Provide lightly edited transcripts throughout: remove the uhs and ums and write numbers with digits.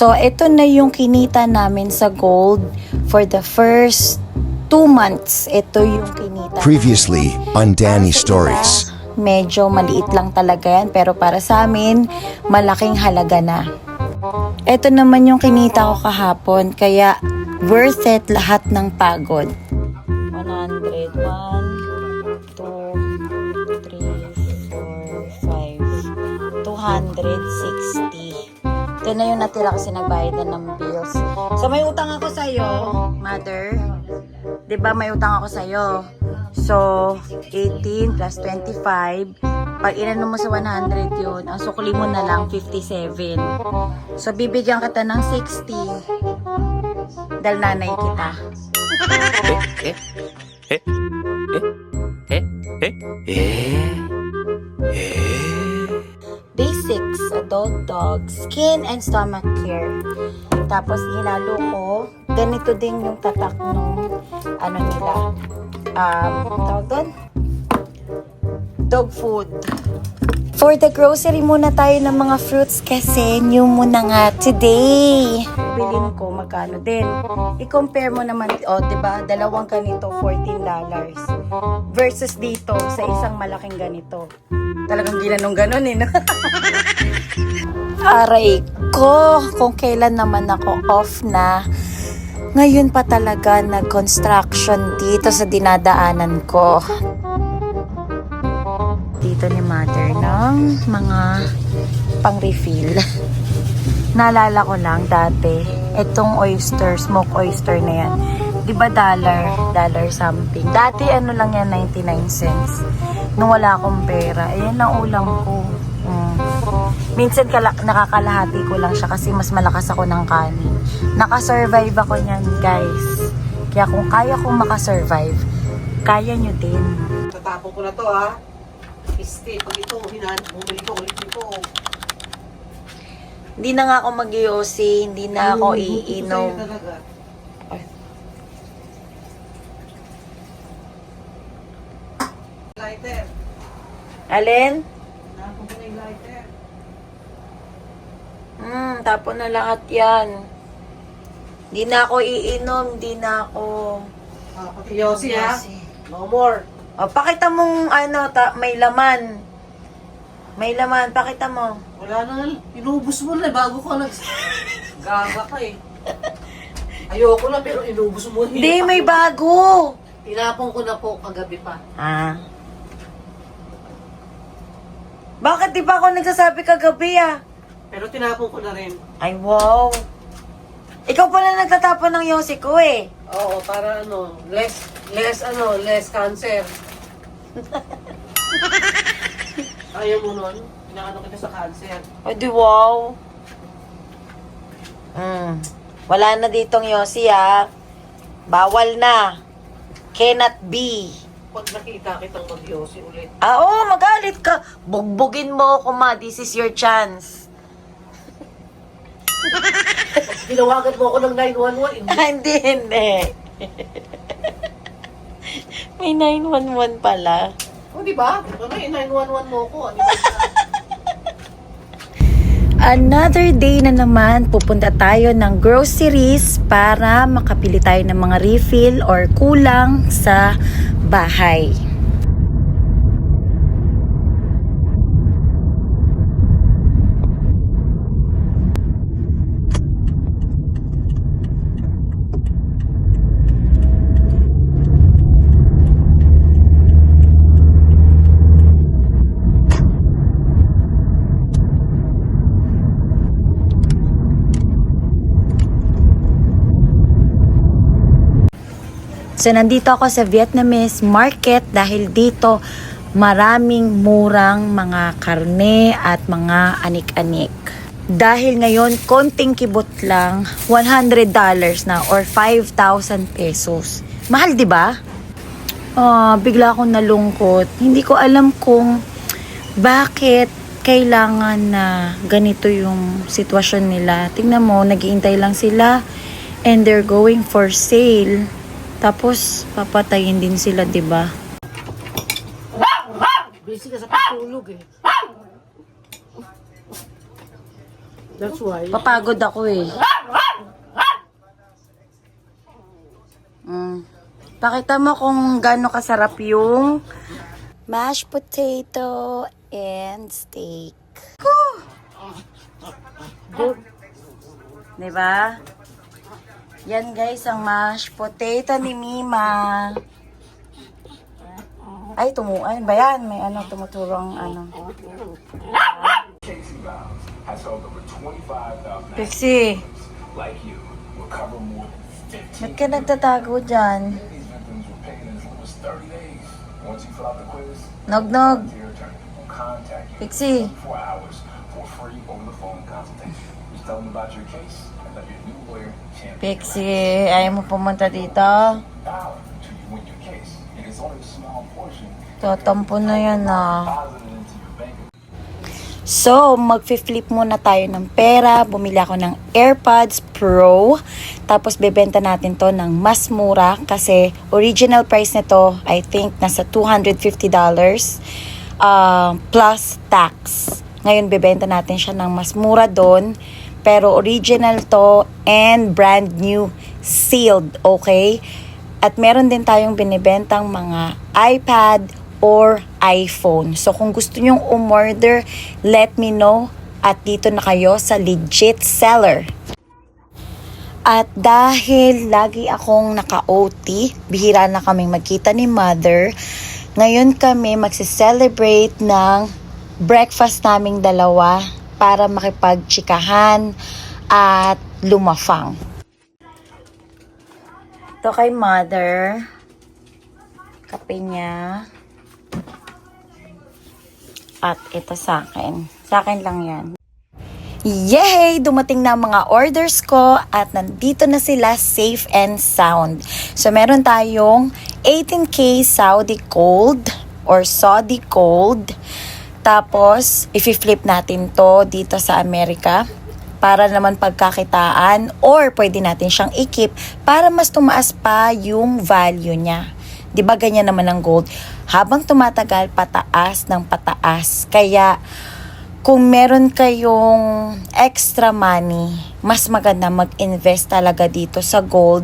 So, ito na yung kinita namin sa gold for the first 2 months. Ito yung kinita. Previously on Danny Stories. Medyo maliit lang talaga yan, pero para sa amin, malaking halaga na. Ito naman yung kinita ko kahapon, kaya worth it lahat ng pagod. 100, 1, 2, 3, 4, 5, 260. Ito na yung natira kasi nagbayad na ng bills. So, may utang ako sa'yo, mother. Diba may utang ako sa'yo? So, 18 plus 25. Pag inano mo sa 100 yun, ang sukli mo na lang 57. So, bibigyan kita ng 60. Dahil nanay kita. Basics, adult dog, skin and stomach care. Tapos hinalo ko, ganito din yung tatak nung ano nila. Tawag doon? Dog food. For the grocery muna tayo ng mga fruits kasi new muna nga today. Bilhin ko magkano din. I-compare mo naman, diba? Dalawang ganito, $14. Versus dito, sa isang malaking ganito. Talagang ginanong ganon no? Aray ko, kung kailan naman ako off na. Ngayon pa talaga nag-construction dito sa dinadaanan ko. Dito ni mother ng mga pang-refill. Naalala ko lang dati, itong oyster, smoke oyster na yan. Diba dollar something. Dati ano lang yan, 99 cents. Nung wala akong pera, ayan lang ulam ko. Minsan nakakalahati ko lang siya kasi mas malakas ako ng kanin. Nakasurvive ako niyan, guys. Kaya kung kaya kong makasurvive, kaya nyo din. Tatapon ko na to, ha. Pag ito, bumili ko ulit ito. Hindi na nga ako mag-IOC, hindi na ako iinom. Lighter. Alin? Tapon ko na yung lighter. Tapon na lahat yan. Hindi na ako iinom, hindi na ako... Pati Yossi, ha. No more. O, pakita mong may laman. May laman, pakita mo. Wala na, inubos mo na bago ko gaga ka eh. Ayoko na pero inubos mo na. Hindi, may bago. Tinapon ko na po kagabi pa. Bakit di pa ako nagsasabi kagabi Pero tinapon ko na rin. Ay, wow. Ikaw pala nagtatapon ng yosi ko eh. Oo, para less cancer. Ayaw mo nun? Pinakano kita sa cancer. Ay, di wow. Wala na ditong yosi Bawal na. Cannot be. Pag nakita kitang mag-yosi ulit. Oo, magalit ka. Bugbugin mo ako, ma. This is your chance. Pag tinawagan mo ako ng 911, Hindi. May 911 pala. oh, di ba? Ano 911 mo ko? Ano ba? Another day na naman, pupunta tayo ng groceries para makapili tayo ng mga refill or kulang sa bahay. So, nandito ako sa Vietnamese market dahil dito maraming murang mga karne at mga anik-anik. Dahil ngayon, konting kibot lang, $100 na or 5,000 pesos. Mahal, di ba? Bigla akong nalungkot. Hindi ko alam kung bakit kailangan na ganito yung sitwasyon nila. Tingnan mo, nag-iintay lang sila and they're going for sale. Tapos, papatayin din sila, di ba? Busy ka sa pagtulog eh. That's why. Papagod ako eh. Pakita mo kung gaano kasarap yung mashed potato and steak. Good. Diba? Yan guys, ang mashed potato ni Mima. Ay, tumuan ba yan? May ano, tumuturong ano. Pixie. Ba't ka nagtatago dyan? Nog-nog. Pixie. Pixie, ayaw mo pumunta dito? Tatampo na yan ah. So, mag-flip muna tayo ng pera. Bumili ako ng AirPods Pro. Tapos, bebenta natin to ng mas mura. Kasi, original price nito, I think, nasa $250 plus tax. Ngayon, bebenta natin siya ng mas mura doon. Pero, original to and brand new sealed. Okay? At meron din tayong binibentang mga iPad or iPhone. So, kung gusto nyong umorder, let me know. At dito na kayo sa legit seller. At dahil lagi akong naka-OT, bihira na kaming magkita ni Mother, ngayon kami magse-celebrate ng breakfast naming dalawa para makipagtsikahan at lumafang. Ito kay Mother. Kape niya. At ito sa akin. Sa akin lang yan. Yay! Dumating na ang mga orders ko at nandito na sila safe and sound. So, meron tayong 18K Saudi Gold or Saudi Gold. Tapos, i-flip natin to dito sa Amerika para naman pagkakitaan or pwede natin siyang i-keep para mas tumaas pa yung value niya. 'Di ba ganyan naman ang gold? Habang tumatagal, pataas ng pataas. Kaya, kung meron kayong extra money, mas maganda mag-invest talaga dito sa gold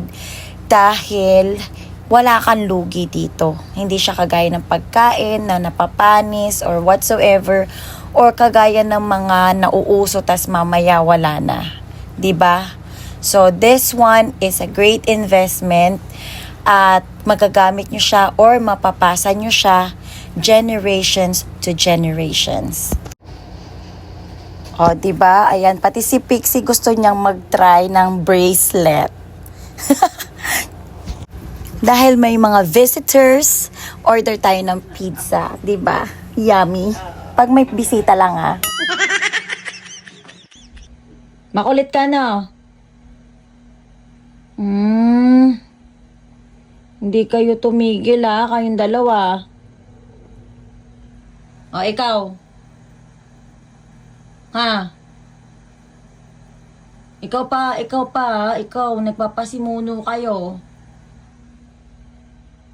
dahil wala kang lugi dito. Hindi siya kagaya ng pagkain na napapanis or whatsoever or kagaya ng mga nauuso tas mamaya wala na. 'Di ba? So, this one is a great investment at magagamit nyo siya or mapapasa nyo siya generations to generations. O, diba? Ayan, pati si Pixie gusto niyang mag-try ng bracelet. Dahil may mga visitors, order tayo ng pizza. Diba? Yummy. Pag may bisita lang ah. Makulit ka na. Hindi kayo tumigil ha, kayong dalawa. O, ikaw. Ha? Ikaw, nagpapasimuno kayo.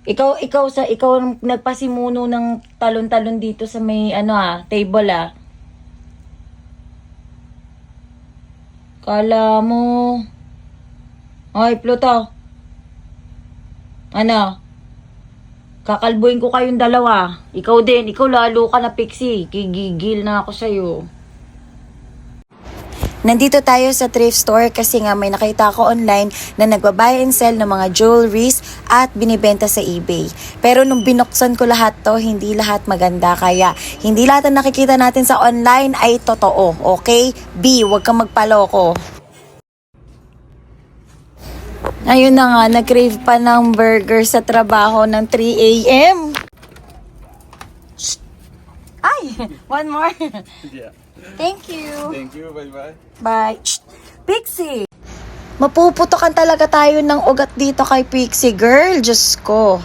Ikaw ang nagpasimuno ng talon-talon dito sa may, table Kala mo. Ay, Pluto. Kakalbuin ko kayong dalawa. Ikaw din. Ikaw lalo ka na, Pixie. Gigigil na ako sa'yo. Nandito tayo sa thrift store kasi nga may nakita ko online na nagbabuy and sell ng mga jewelries at binibenta sa eBay. Pero nung binuksan ko lahat to, hindi lahat maganda. Kaya hindi lahat na nakikita natin sa online ay totoo. Okay? B, huwag kang magpaloko. Ayun na nga, nag-crave pa ng burger sa trabaho ng 3 a.m. Ay, one more. Yeah. Thank you. Thank you. Bye-bye. Bye. Pixie! Mapuputokan talaga tayo ng ugat dito kay Pixie girl. Diyos ko.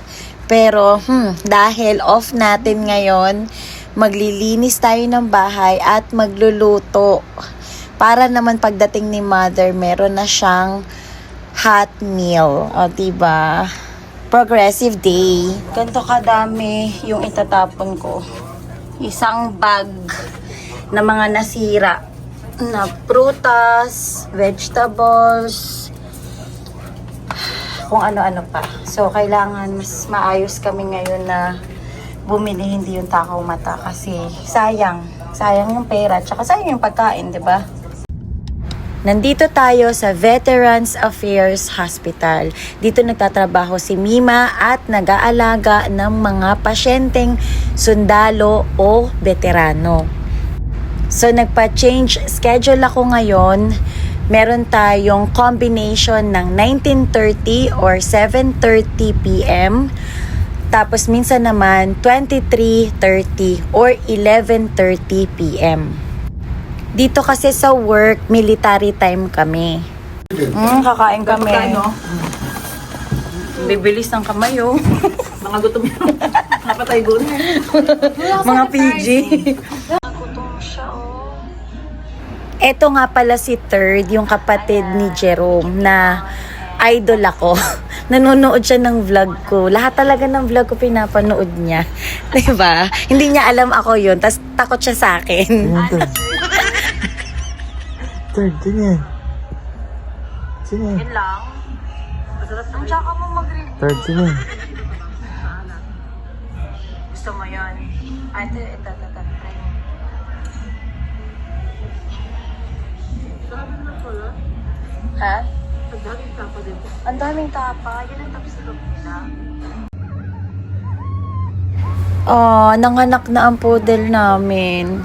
Pero, dahil off natin ngayon, maglilinis tayo ng bahay at magluluto. Para naman pagdating ni Mother, meron na siyang hot meal. O, diba? Progressive day. Ganito kadami yung itatapon ko. Isang bag na mga nasira. na prutas, vegetables, kung ano-ano pa. So, kailangan mas maayos kami ngayon na bumili, hindi yung takaw mata kasi sayang yung pera, tsaka sayang yung pagkain, di ba? Nandito tayo sa Veterans Affairs Hospital. Dito nagtatrabaho si Mima at nag-aalaga ng mga pasyenteng sundalo o veterano. So nagpa-change schedule ako ngayon. Meron tayong combination ng 19:30 or 7:30 p.m. Tapos minsan naman 23:30 or 11:30 p.m. Dito kasi sa work, military time kami. Kakain kami. Bibilis ng kamay, oh. Mga gutom yun. Napatay gulo. Mga PG. Gutom siya, oh. Eto nga pala si Third, yung kapatid ni Jerome na idol ako. Nanonood siya ng vlog ko. Lahat talaga ng vlog ko pinapanood niya. Diba? Hindi niya alam ako yun. Tas takot siya sa akin. Third, ganyan. Sige. Yun lang. Ang tsaka mo mag-review. Third, sige. Gusto mo yun? Ito. Ha? Ang daming tapa. Yun ang tapos na nila. Oh, nanganak na ang poodle namin.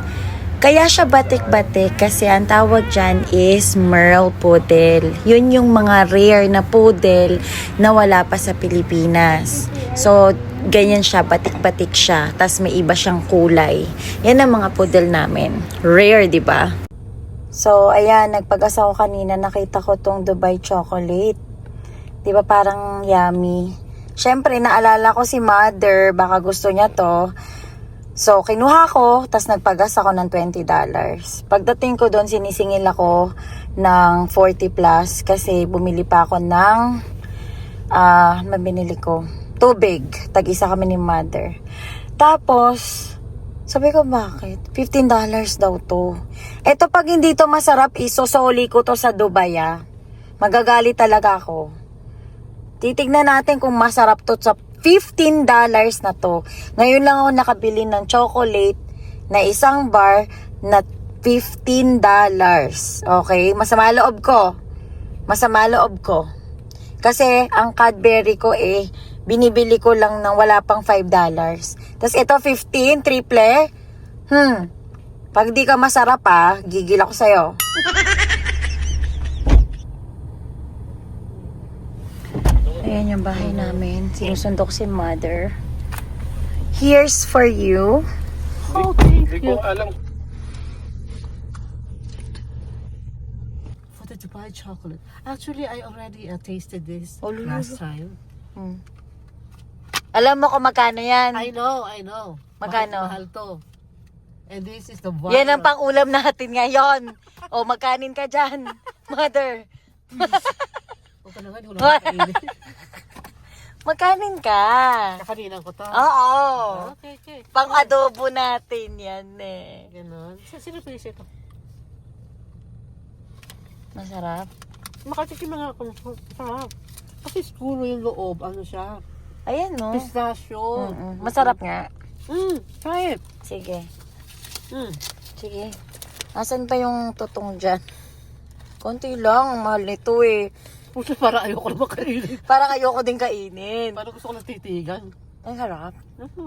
Kaya siya batik-batik kasi ang tawag dyan is Merle Poodle. Yun yung mga rare na poodle na wala pa sa Pilipinas. So, ganyan siya, batik-batik siya. Tas may iba siyang kulay. Yan ang mga poodle namin. Rare, di ba? So, ayan, nagpag-asa ko kanina, nakita ko tong Dubai chocolate. Di ba parang yummy? Siyempre, naalala ko si Mother, baka gusto niya to. So, kinuha ko, tas nagpagas ako ng $20. Pagdating ko doon, sinisingil ako ng 40 plus kasi bumili pa ako ng, mabinili ko, tubig. Tag-isa kami ni Mother. Tapos, sabi ko, bakit? $15 daw to. Eto, pag hindi to masarap, isosoli ko to sa Dubai, Magagalit talaga ako. Titignan natin kung masarap to sa $15 na to. Ngayon lang ako nakabili ng chocolate na isang bar na $15. Okay? Masama loob ko. Kasi ang Cadbury ko binibili ko lang ng wala pang $5. Tapos ito 15, triple. Pag di ka masarap gigil ako sa'yo. Ayan yung bahay namin. Sinusundok si Mother. Here's for you. Oh, thank you. For the Dubai chocolate. Actually, I already tasted this last time. Alam mo kung magkano yan? I know. Magkano? Mahal to. And this is the bar. Yan ang pang-ulam natin ngayon. O, magkanin ka dyan, Mother. Huwag ka naman, hindi ko naman kainin. Magkanin ka. Kakaninan ko to. Oo. Okay. Pang-adobo natin yan Ganon. Sino pinis ito? Masarap. Makatikim na nga ako. Masarap. Kasi siguro yung loob, ano siya? Ayan, no? Pistachio. Masarap nga. Try it. Sige. Sige. Asan pa yung tutong dyan? Konti lang. Mahal nito Puso, para ayoko na makainin. Parang ayoko din kainin. Parang gusto ko lang titigan. Ang harap.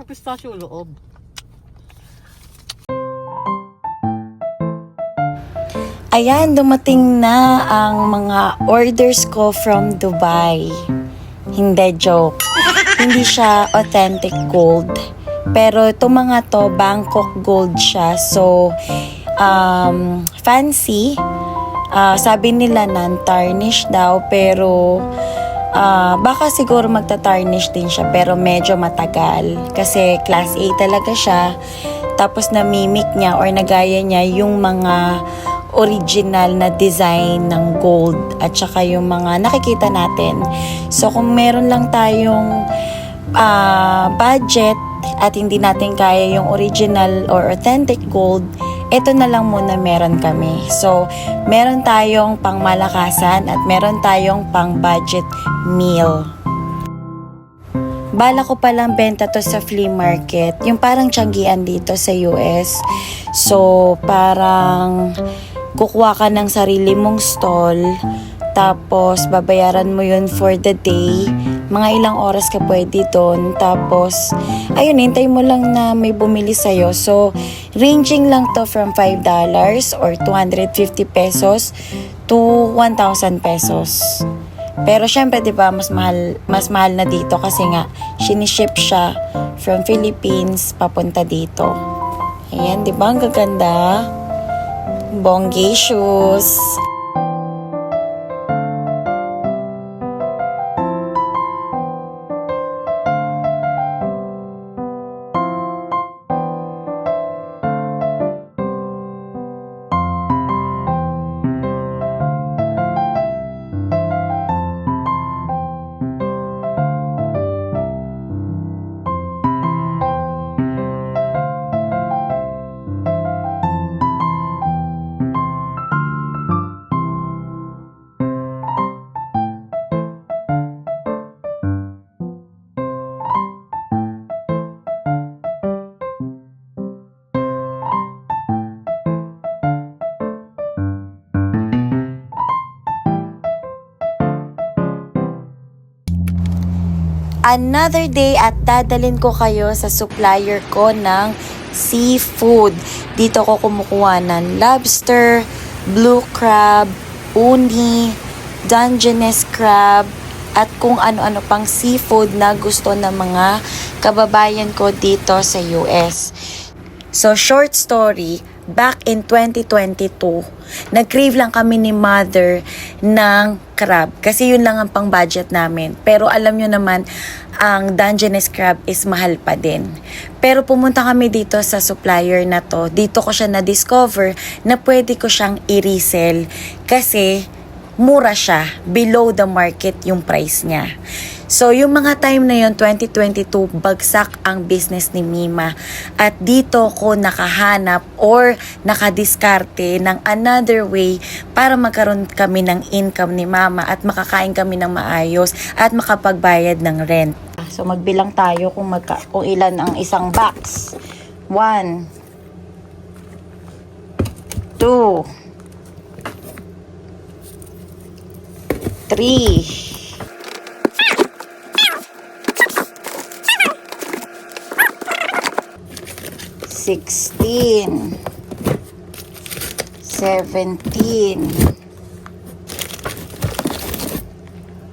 Pistachio loob. Ayan, dumating na ang mga orders ko from Dubai. Hindi, joke. Hindi siya authentic gold. Pero itong mga to, Bangkok gold siya. So, fancy. Sabi nila non-tarnish daw, pero baka siguro magta-tarnish din siya, pero medyo matagal. Kasi class A talaga siya. Tapos namimik niya or nagaya niya yung mga original na design ng gold at saka yung mga nakikita natin. So kung meron lang tayong budget at hindi natin kaya yung original or authentic gold, ito na lang muna meron kami. So, meron tayong pangmalakasan at meron tayong pang budget meal. Bala ko palang benta to sa flea market. Yung parang tiyanggian dito sa US. So, parang kukuha ka ng sarili mong stall. Tapos, babayaran mo yun for the day. Mga ilang oras ka pwede doon. Tapos, ayun, hintay mo lang na may bumili sa'yo. So, ranging lang to from $5 or 250 pesos to 1,000 pesos. Pero syempre, 'di ba, mas mahal na dito kasi nga siniship siya from Philippines papunta dito. Ayan, 'di ba? Ang gaganda. Bonggi shoes. Another day at dadalhin ko kayo sa supplier ko ng seafood. Dito ko kumukuha ng lobster, blue crab, uni, Dungeness crab, at kung ano-ano pang seafood na gusto ng mga kababayan ko dito sa US. So, short story, back in 2022, nag-crave lang kami ni mother ng crab. Kasi yun lang ang pang-budget namin. Pero alam nyo naman, ang Dungeness crab is mahal pa din. Pero pumunta kami dito sa supplier na to. Dito ko siya na-discover na pwede ko siyang i-resell. Kasi mura siya. Below the market yung price niya. So, yung mga time na yun, 2022, bagsak ang business ni Mima. At dito ko nakahanap or nakadiskarte ng another way para magkaroon kami ng income ni Mama at makakain kami ng maayos at makapagbayad ng rent. So, magbilang tayo kung ilan ang isang box. 1, 2, 3, 16, 17,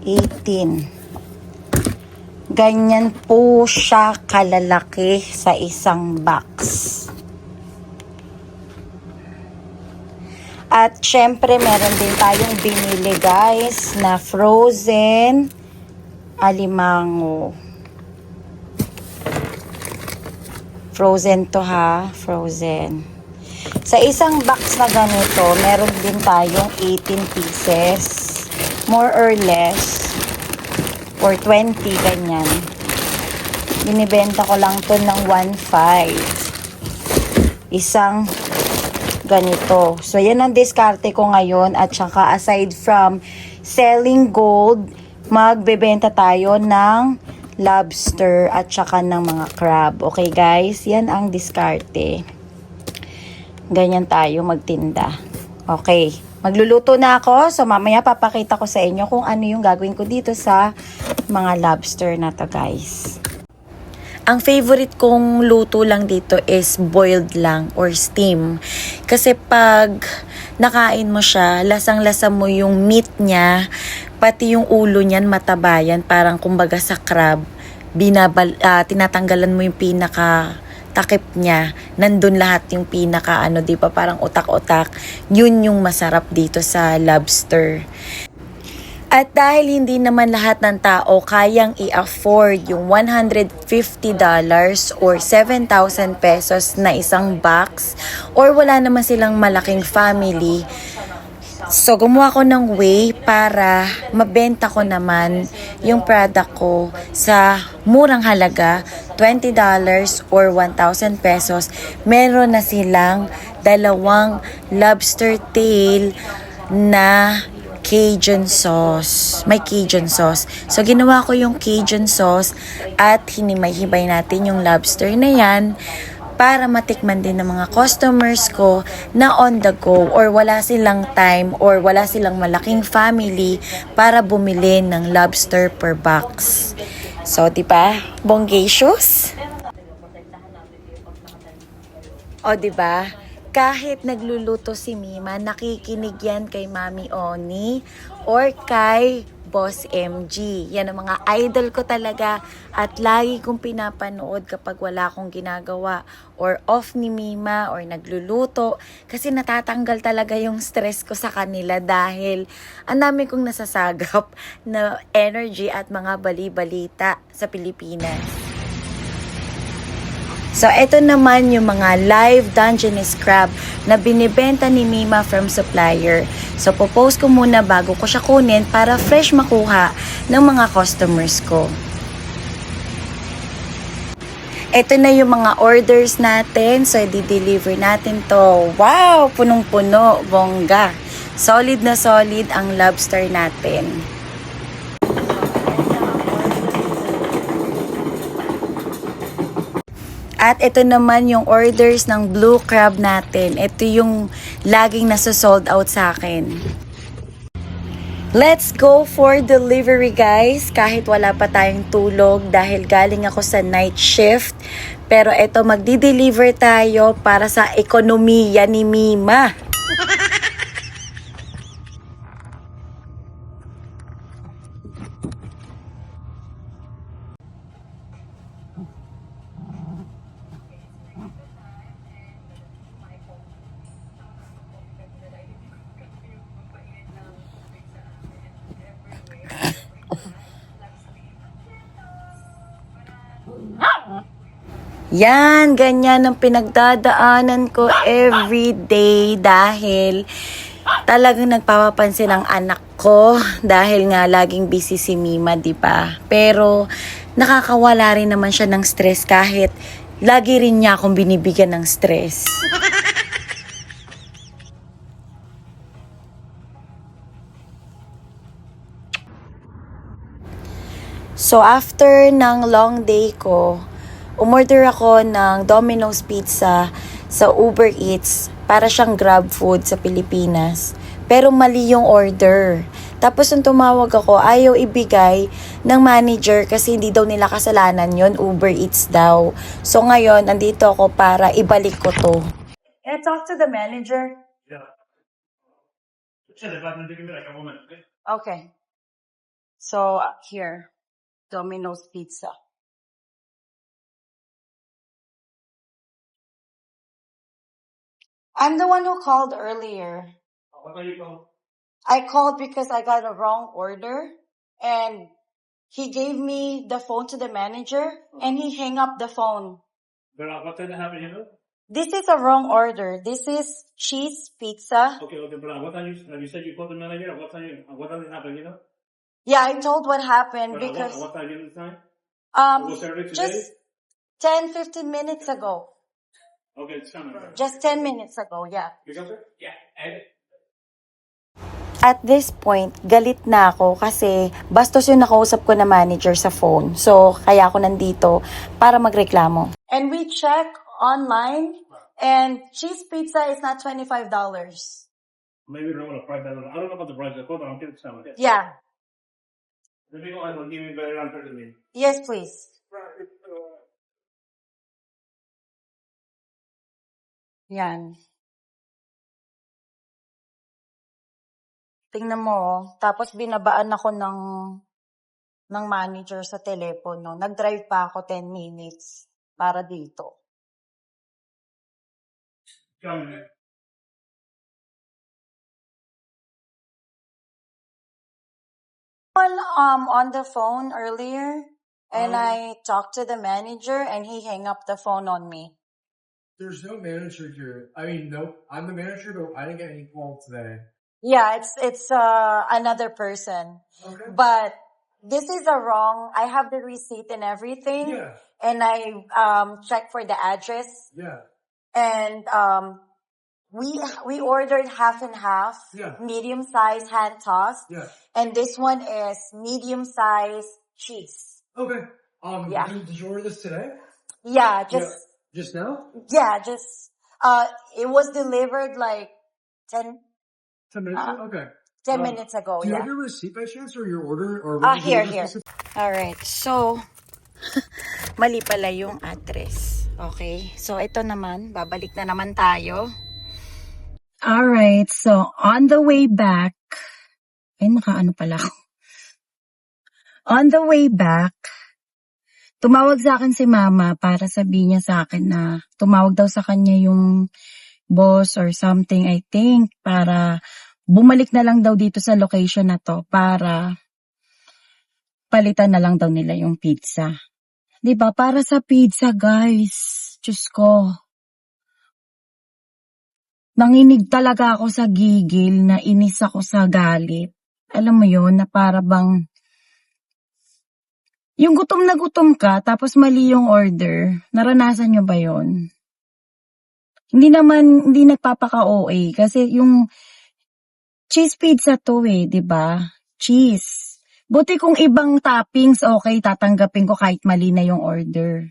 18. Ganyan po siya kalalaki sa isang box. At syempre, meron din tayong binili guys na frozen alimango. Frozen to ha, frozen. Sa isang box na ganito, meron din tayong 18 pieces. More or less. Or 20, ganyan. Binibenta ko lang to ng 1.5. Isang ganito. So, yan ang diskarte ko ngayon. At saka, aside from selling gold, magbebenta tayo ng lobster at saka ng mga crab. Okay guys, yan ang diskarte. Ganyan tayo magtinda. Okay, magluluto na ako. So mamaya papakita ko sa inyo kung ano yung gagawin ko dito sa mga lobster na to guys. Ang favorite kong luto lang dito is boiled lang or steam. Kasi pag nakain mo siya, lasang-lasa mo yung meat niya, pati yung ulo niyan matabayan, parang kumbaga sa crab, tinatanggalan mo yung pinaka takip niya, nandun lahat yung pinaka di ba, parang utak-utak. Yun yung masarap dito sa lobster. At dahil hindi naman lahat ng tao kayang i-afford yung $150 or 7,000 pesos na isang box, or wala naman silang malaking family, so gumawa ko ng way para mabenta ko naman yung product ko sa murang halaga $20 or 1,000 pesos, meron na silang dalawang lobster tail na Cajun sauce. May Cajun sauce. So, ginawa ko yung Cajun sauce at hinimay-himay natin yung lobster na yan para matikman din ng mga customers ko na on the go or wala silang time or wala silang malaking family para bumili ng lobster per box. So, di ba? Bongacious? O, di ba? Kahit nagluluto si Mima, nakikinig yan kay Mami Oni or kay Boss MG. Yan ang mga idol ko talaga at lagi kong pinapanood kapag wala akong ginagawa or off ni Mima or nagluluto kasi natatanggal talaga yung stress ko sa kanila dahil ang dami kong nasasagap na energy at mga bali-balita sa Pilipinas. So, ito naman yung mga live Dungeness crab na binibenta ni Mima from supplier. So, popost ko muna bago ko siya kunin para fresh makuha ng mga customers ko. Ito na yung mga orders natin. So, i-deliver natin to. Wow! Punong-puno. Bongga. Solid na solid ang lobster natin. At ito naman yung orders ng blue crab natin. Ito yung laging nasa-sold out sa akin. Let's go for delivery, guys. Kahit wala pa tayong tulog dahil galing ako sa night shift. Pero ito, magdi-deliver tayo para sa ekonomiya ni Mima. Yan, ganyan ang pinagdadaanan ko every day dahil talagang nagpapapansin ang anak ko dahil nga laging busy si Mima, di ba? Pero nakakawala rin naman siya ng stress kahit lagi rin niya akong binibigyan ng stress. So after ng long day ko, umorder ako ng Domino's Pizza sa Uber Eats para siyang Grab food sa Pilipinas. Pero mali yung order. Tapos nung tumawag ako, ayaw ibigay ng manager kasi hindi daw nila kasalanan yon, Uber Eats daw. So ngayon, andito ako para ibalik ko to. Can I talk to the manager? Yeah. Sure, but give me like a moment, okay? Okay. So, here. Domino's Pizza. I'm the one who called earlier. What are you called? I called because I got a wrong order and he gave me the phone to the manager and he hung up the phone. But what did happen, you know? This is a wrong order. This is cheese pizza. Okay, but what are you, have you said you called the manager? What did happen, you know? Yeah, I told what happened But because what time you time? Was service today? just 10-15 minutes ago. Okay, it's coming. Just 10 minutes ago, yeah. You got it? Yeah. At this point, galit na ako kasi bastos yung nakausap ko na manager sa phone. So, kaya ako nandito para magreklamo. And we check online and cheese pizza is not $25. Maybe you don't want to price that. I don't know about the price. Hold on, I'll get it some. Yeah. Let me go ahead and give me better answer to me. Yes, please. Yan. Tingnan mo, oh. Tapos binabaan ako ng manager sa telepono. Nag-drive pa ako 10 minutes para dito. Come here. On the phone earlier and I talked to the manager and he hung up the phone on me. There's no manager here. I mean, no, I'm the manager, but I didn't get any call today. Yeah, it's another person. Okay. But this is a wrong. I have the receipt and everything. Yeah. And I checked for the address. Yeah. And we ordered half and half. Yeah. Medium size hand tossed. Yeah. And this one is medium size cheese. Okay. Yeah. Did you order this today? Yeah, just Just now? it was delivered like 10 10 minutes ago? Okay. 10 minutes ago. Do you Yeah. have your receipt by chance or your order? Or Here. Alright, so, mali pala yung address. Okay, so ito naman, babalik na naman tayo. Alright, so on the way back, nakaano pala ako. On the way back, tumawag sa akin si mama para sabihin niya sa akin na tumawag daw sa kanya yung boss or something, I think, para bumalik na lang daw dito sa location na to para palitan na lang daw nila yung pizza. 'Di ba? Para sa pizza, guys. Diyos ko. Nanginig talaga ako sa gigil, na inis ako sa galit. Alam mo yon, na para bang yung gutom na gutom ka, tapos mali yung order. Naranasan nyo ba yon? Hindi nagpapaka-OA kasi yung cheese pizza to di ba? Cheese. Buti kung ibang toppings, okay, tatanggapin ko kahit mali na yung order.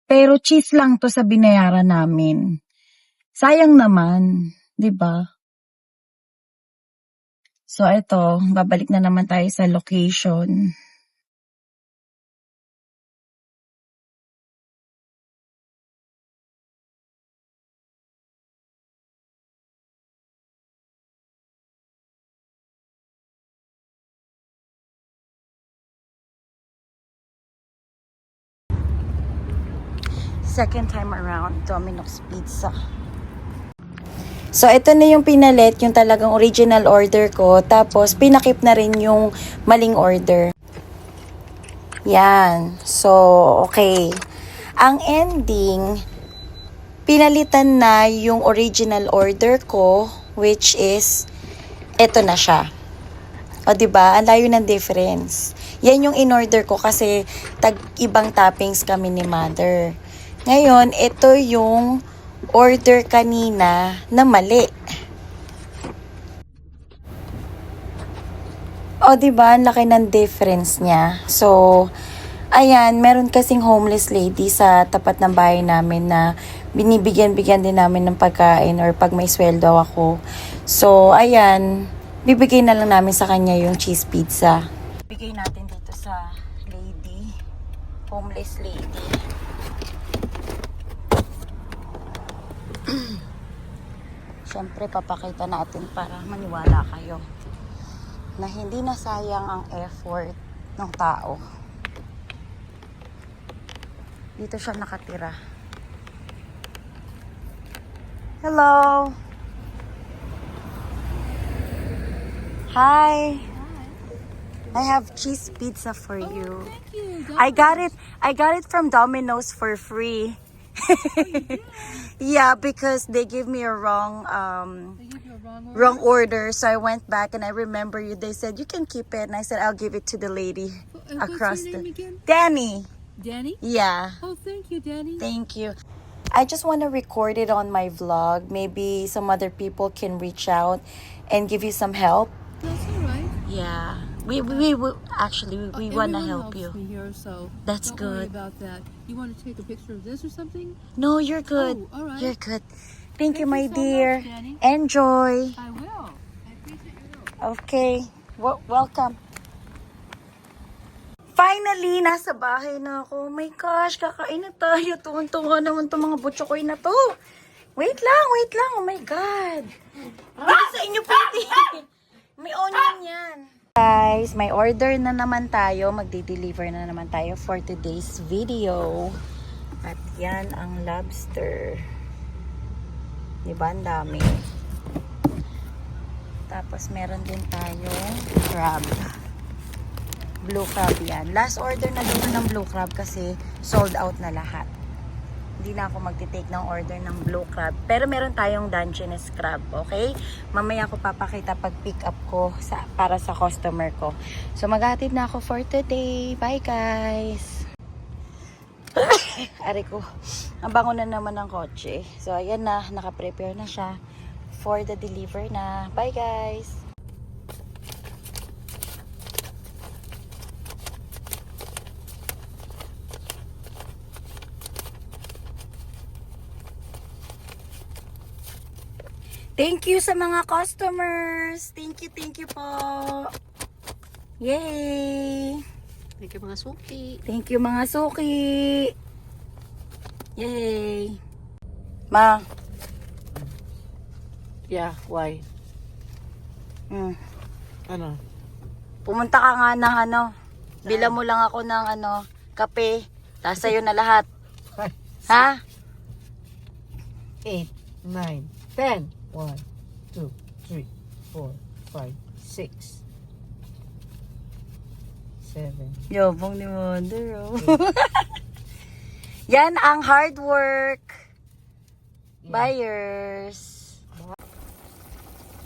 Pero cheese lang to sa binayaran namin. Sayang naman, di ba? So ito, babalik na naman tayo sa location. Second time around, Domino's Pizza. So, ito na yung pinalit, yung talagang original order ko. Tapos, pinakip na rin yung maling order. Yan. So, okay. Ang ending, pinalitan na yung original order ko, which is, ito na siya. O, diba? Ang layo ng difference. Yan yung in-order ko kasi ibang toppings kami ni Mother. Ngayon, ito yung order kanina na mali. O, diba? Ang laki ng difference niya. So, ayan, meron kasing homeless lady sa tapat ng bahay namin na binibigyan-bigyan din namin ng pagkain or pag may sweldo ako. So, ayan, bibigay na lang namin sa kanya yung cheese pizza. Bigay natin dito sa lady, homeless lady. Siyempre, papakita natin para maniwala kayo na hindi nasayang ang effort ng tao. Dito siya nakatira. Hello! Hi! I have cheese pizza for you. Thank you. I got it from Domino's for free. Yeah, because they gave me a wrong They give you a wrong order? wrong order, so I went back and I remember you. They said you can keep it, and I said I'll give it to the lady across What's your name again? Danny. Danny? Yeah, Oh, thank you, Danny. thank you. I just want to record it on my vlog. Maybe some other people can reach out and give you some help. That's all right. Yeah, we actually want to Everyone help helps you. me here, so That's don't worry good. about that. You want to take a picture of this or something? No, you're good. Oh, all right. You're good. Thank you, Thank my you so dear. much, Danny. Enjoy. I will. I appreciate your help. Okay. Welcome. Finally, nasa bahay na ako. Oh my gosh, kakain na tayo. Tuwan-tuwa naman itong mga butchokoy na to. Wait lang. Oh my God. Hindi sa inyo pwede. May onion yan. Guys, may order na naman tayo. Magde-deliver na naman tayo for today's video. At yan ang lobster. Diba? Ang dami. Tapos meron din tayong crab. Blue crab yan. Last order na dito ng blue crab kasi sold out na lahat. hindi na ako magti-take ng order ng blue crab. Pero meron tayong Dungeness crab, okay? Mamaya ako papakita pag pick up ko para sa customer ko. So maghatid na ako for today. Bye guys! Ari ko, ang bango na naman ng kotse. So ayan na, naka-prepare na siya for the deliver na. Bye guys! Thank you sa mga customers. Thank you po. Yay! Thank you mga suki. Thank you mga suki. Yay! Ma. Yeah, why? Hmm. Ano? Pumunta ka nga ng bila mo lang ako ng kape. Tapos sa'yo na lahat. Ha? 8, 9, 10. 1, 2, 3, 4, 5, 6, 7. Yabang ni Mother, oh. Yan ang hard work. Buyers.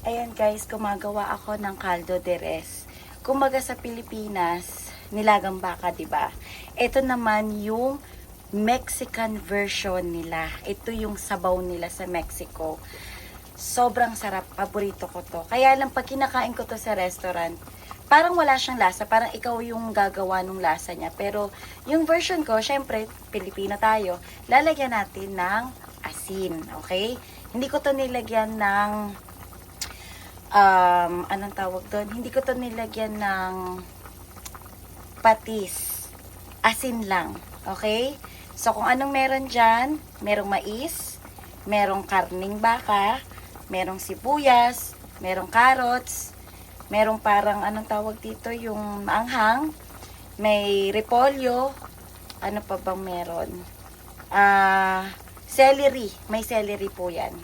Ayan guys, gumagawa ako ng caldo de res. Kumbaga sa Pilipinas, nilagang baka, 'di ba? Ito naman yung Mexican version nila. Ito yung sabaw nila sa Mexico. Sobrang sarap, paborito ko to. Kaya lang pag kinakain ko to sa restaurant, parang wala siyang lasa, parang ikaw yung gagawa ng lasa niya. Pero yung version ko, syempre, Pilipina tayo, lalagyan natin ng asin, okay? Hindi ko to nilagyan ng, anong tawag doon? Hindi ko to nilagyan ng patis. Asin lang, okay? So kung anong meron dyan, merong mais, merong karning baka, merong sibuyas, merong carrots, merong parang anong tawag dito, yung maanghang, may repolyo, ano pa bang meron? Celery, may celery po yan.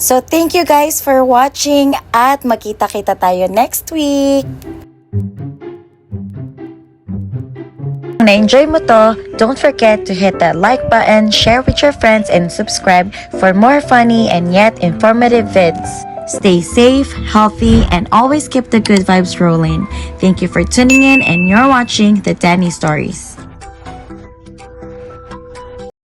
So thank you guys for watching at makita-kita tayo next week. Kung na-enjoy mo to, don't forget to hit that like button, share with your friends, and subscribe for more funny and yet informative vids. Stay safe, healthy, and always keep the good vibes rolling. Thank you for tuning in, and you're watching The Danny Stories.